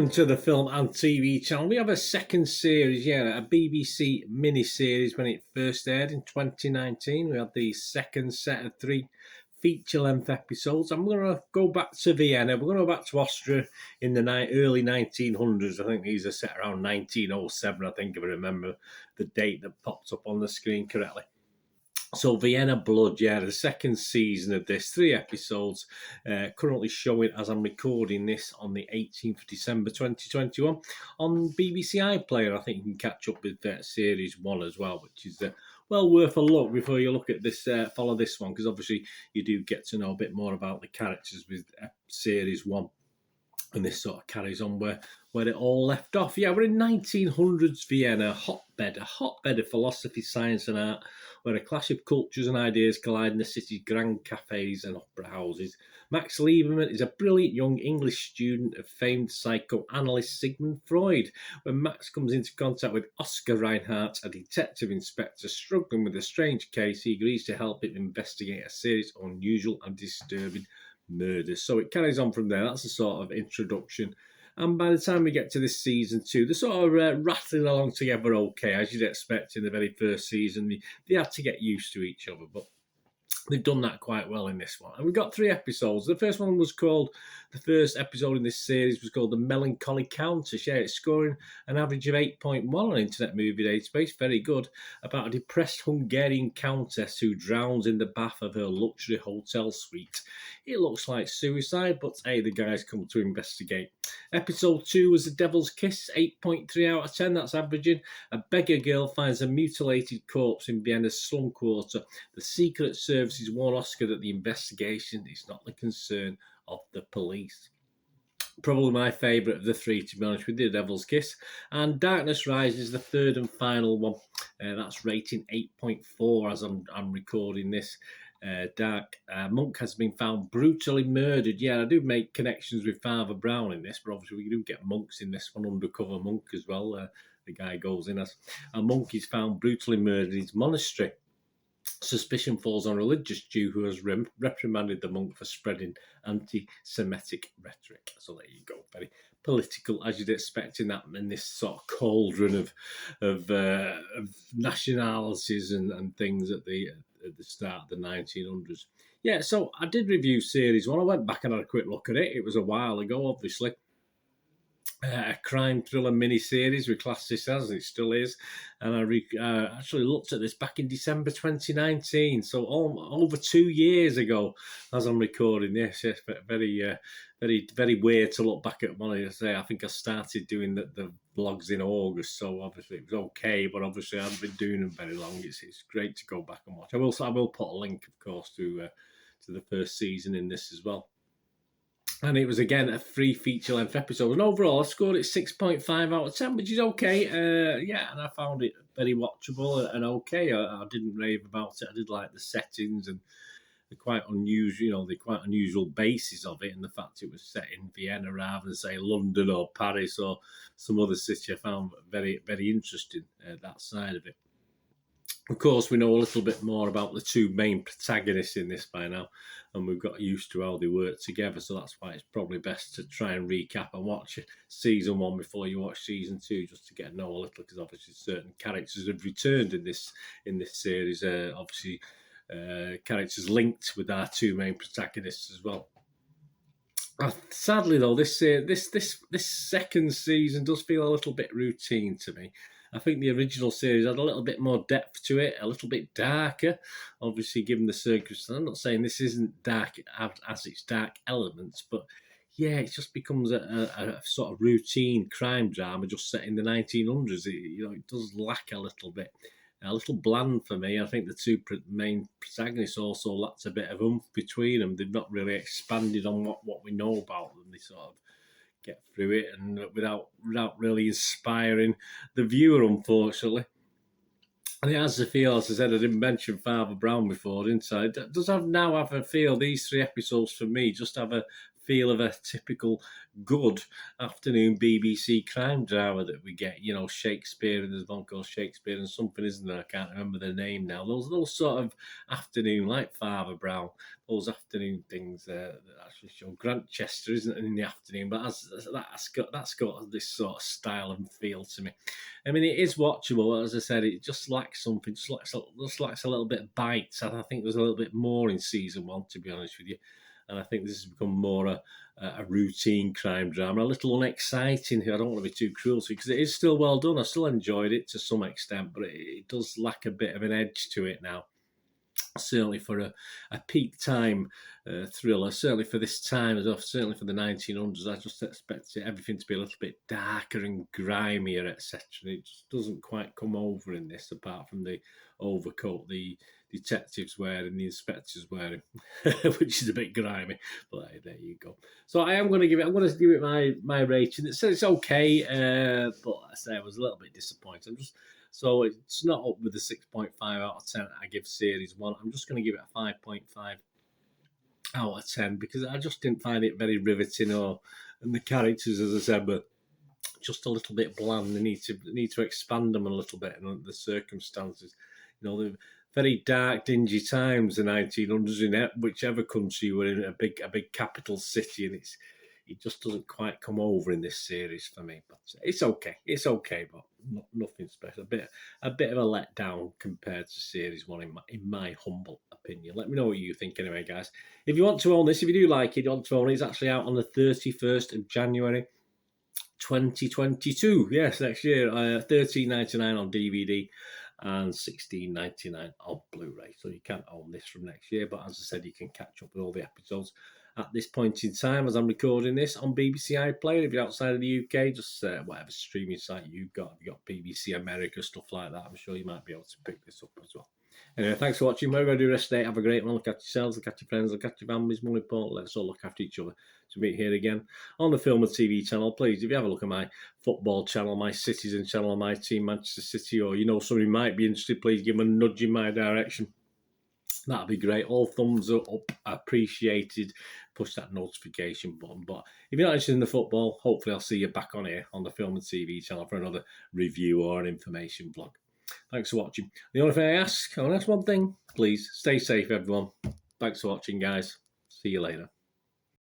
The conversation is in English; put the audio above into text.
Welcome to the Film and TV channel. We have a second series, a BBC mini-series when it first aired in 2019. We had the second set of 3 feature-length episodes. I'm going to go back to Vienna. We're going to go back to Austria in the early 1900s. I think these are set around 1907, I think, if I remember the date that popped up on the screen correctly. So Vienna Blood, the second season of this, 3 episodes, currently showing as I'm recording this on the 18th of December 2021 on BBC iPlayer. I think you can catch up with Series 1 as well, which is well worth a look before you look at this, follow this one, because obviously you do get to know a bit more about the characters with Series 1. And this sort of carries on where it all left off. We're in 1900s Vienna, a hotbed of philosophy, science and art, where a clash of cultures and ideas collide in the city's grand cafes and opera houses. Max Lieberman is a brilliant young English student of famed psychoanalyst Sigmund Freud. When Max comes into contact with Oscar Reinhardt, a detective inspector struggling with a strange case, he agrees to help him investigate a series of unusual and disturbing murders. So it carries on from there. That's a sort of introduction. And by the time we get to this season 2, they're sort of rattling along together okay, as you'd expect in the very first season. They had to get used to each other, but they've done that quite well in this one. And we've got 3 episodes. The first one was called, the first episode in this series was called The Melancholy Countess. It's scoring an average of 8.1 on Internet Movie Database. Very good. About a depressed Hungarian countess who drowns in the bath of her luxury hotel suite. It looks like suicide, but hey, the guys come to investigate. Episode 2 was The Devil's Kiss, 8.3 out of 10. That's averaging. A beggar girl finds a mutilated corpse in Vienna's slum quarter. The Secret Services warn Oscar that the investigation is not the concern of the police. Probably my favourite of the 3, to be honest with you, The Devil's Kiss. And Darkness Rises, the third and final one. That's rating 8.4 as I'm recording this. Monk has been found brutally murdered. I do make connections with Father Brown in this, but obviously we do get monks in this one, undercover monk as well. The guy goes in as a monk is found brutally murdered in his monastery. Suspicion falls on a religious Jew who has reprimanded the monk for spreading anti-Semitic rhetoric. So there you go, very political, as you'd expect in this sort of cauldron of nationalities and things at the start of the 1900s. So I did review Series 1. I went back and had a quick look at it. It was a while ago, obviously. A crime thriller mini-series, we class this as, and it still is. And I actually looked at this back in December 2019, so over 2 years ago, as I'm recording this. Yes, very, very weird to look back at one. I think I started doing the vlogs in August, so obviously it was okay, but obviously I haven't been doing them very long. It's great to go back and watch. I will put a link, of course, to the first season in this as well. And it was, again, a 3 feature-length episode. And overall, I scored it 6.5 out of 10, which is okay. And I found it very watchable and okay. I didn't rave about it. I did like the settings and the quite unusual basis of it, and the fact it was set in Vienna rather than, say, London or Paris or some other city. I found very, very interesting, that side of it. Of course, we know a little bit more about the 2 main protagonists in this by now, and we've got used to how they work together, so that's why it's probably best to try and recap and watch Season 1 before you watch Season 2, just to get to know a little, because obviously certain characters have returned in this series. Obviously, characters linked with our 2 main protagonists as well. Sadly, though, this second season does feel a little bit routine to me. I think the original series had a little bit more depth to it, a little bit darker, obviously given the circumstances. I'm not saying this isn't dark as its dark elements, but it just becomes a sort of routine crime drama just set in the 1900s. It does lack a little bit. A little bland for me. I think the 2 main protagonists also lacked a bit of oomph between them. They've not really expanded on what we know about them. They sort of get through it and without really inspiring the viewer, unfortunately. And it has the feel, as I said, I didn't mention Father Brown before, didn't I? It does now have a feel, these 3 episodes for me just have a feel of a typical good afternoon BBC crime drama that we get. You know, Shakespeare, and there's one called Shakespeare and something, isn't there? I can't remember the name now. Those sort of afternoon, like Father Brown, those afternoon things that actually show. Grantchester isn't in the afternoon, but that's got this sort of style and feel to me. I mean, it is watchable. As I said, it just lacks something. Just lacks a little bit of bite. I think there's a little bit more in season 1, to be honest with you. And I think this has become more a routine crime drama, a little unexciting. I don't want to be too cruel to it, because it is still well done. I still enjoyed it to some extent, but it does lack a bit of an edge to it now. Certainly for a peak time thriller, certainly for this time as well, certainly for the 1900s, I just expect everything to be a little bit darker and grimier, etc. It just doesn't quite come over in this, apart from the overcoat the detectives wearing, the inspectors wearing, which is a bit grimy. But there you go. So I'm going to give it my rating. It says it's okay, but I say I was a little bit disappointed. So it's not up with the 6.5 out of 10 I give Series 1. I'm just going to give it a 5.5 out of 10, because I just didn't find it very riveting, and the characters, as I said, were just a little bit bland. They need to expand them a little bit, and the circumstances. You know, the very dark, dingy times, the 1900s, in whichever country you were in, a big capital city, and it just doesn't quite come over in this series for me. But it's okay, but nothing special. A bit of a letdown compared to Series 1 in my humble opinion. Let me know what you think anyway, guys. If you want to own this, if you do like it, you want to own it, it's actually out on the 31st of January 2022. Yes, next year. $13.99 on DVD and $16.99 on Blu-ray. So you can't own this from next year, but as I said, you can catch up with all the episodes at this point in time as I'm recording this on BBC iPlayer. If you're outside of the UK, just whatever streaming site you've got. If you've got BBC America, stuff like that, I'm sure you might be able to pick this up as well. Anyway, thanks for watching. Whatever you do rest of the day, have a great one. Look after yourselves, look after your friends, look after your families. More important, let's all look after each other. To meet here again on the Film and TV channel. Please, if you have a look at my football channel, my Citizen channel, my team Manchester City, or you know somebody might be interested, please give them a nudge in my direction. That'd be great. All thumbs up, appreciated. Push that notification button. But if you're not interested in the football, hopefully I'll see you back on here on the Film and TV channel for another review or an information vlog. Thanks for watching. The only thing I ask one thing, please stay safe, everyone. Thanks for watching, guys. See you later.